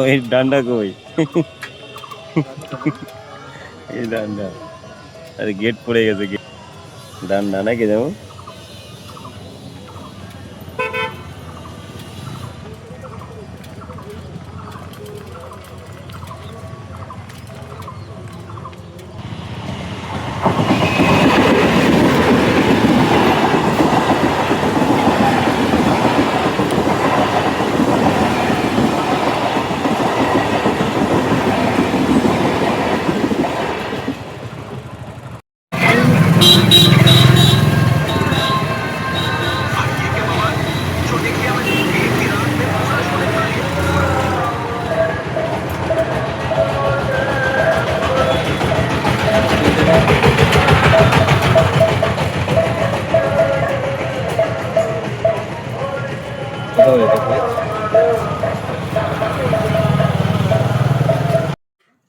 ওই ডান্ডা কই? এই ডান্ডা, আরে গেট পড়ে গেছে, ডান্ডা নাকি যেমন।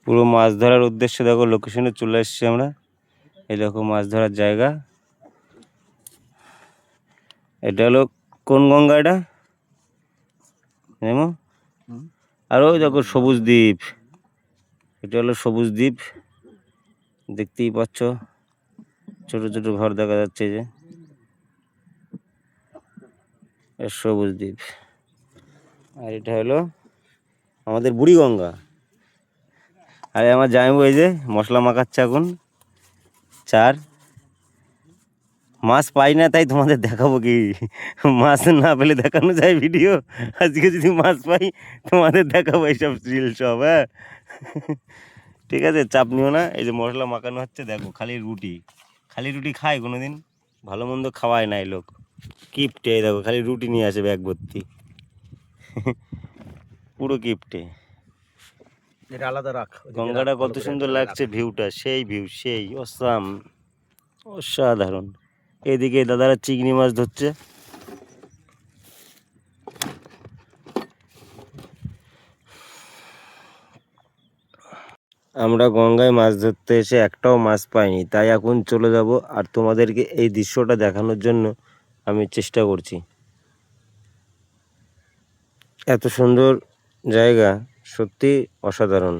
পুরো মাছ ধরার উদ্দেশ্যে দেখো লোকেশনে চলে এসেছি আমরা। এই দেখো মাছ ধরার জায়গা। এটা হলো কোন গঙ্গা এটা? আর ওই দেখো সবুজ দ্বীপ, এটা হলো সবুজ দ্বীপ, দেখতেই পাচ্ছ ছোট ছোট ঘর দেখা যাচ্ছে যে সবুজ দ্বীপ। আর এটা হলো আমাদের বুড়িগঙ্গা। আর আমার জামাইবাবু এই যে মশলা মাখাচ্ছে এখন চার। মাছ পাই না তাই তোমাদের দেখাবো কি, মাছ না পেলে দেখানো যায় ভিডিও? আজকে যদি মাছ পাই তোমাদের দেখাবো এইসব রিল সব। হ্যাঁ ঠিক আছে, চাপ নিও না। এই যে মশলা মাখানো হচ্ছে দেখো, খালি রুটি, খালি রুটি খায় কোনোদিন? ভালো মন্দ খাওয়ায় না এই লোক, কিপটে। দেখো খালি রুটি নিয়ে আসে ব্যাগ ভর্তি, পুরো কিপটে। এটা আলাদা রাখ। গঙ্গাটা কত সুন্দর লাগছে, ভিউটা সেই ভিউ, সেই অসাম, অসাধারণ। এদিকে দাদারা চিংড়ি মাছ ধরছে। আমরা গঙ্গায় মাছ ধরতে এসে একটাও মাছ পাইনি, তাই এখন চলে যাব আর তোমাদেরকে এই দৃশ্যটা দেখানোর জন্য আমি চেষ্টা করছি। এত সুন্দর জায়গা, সত্যি অসাধারণ।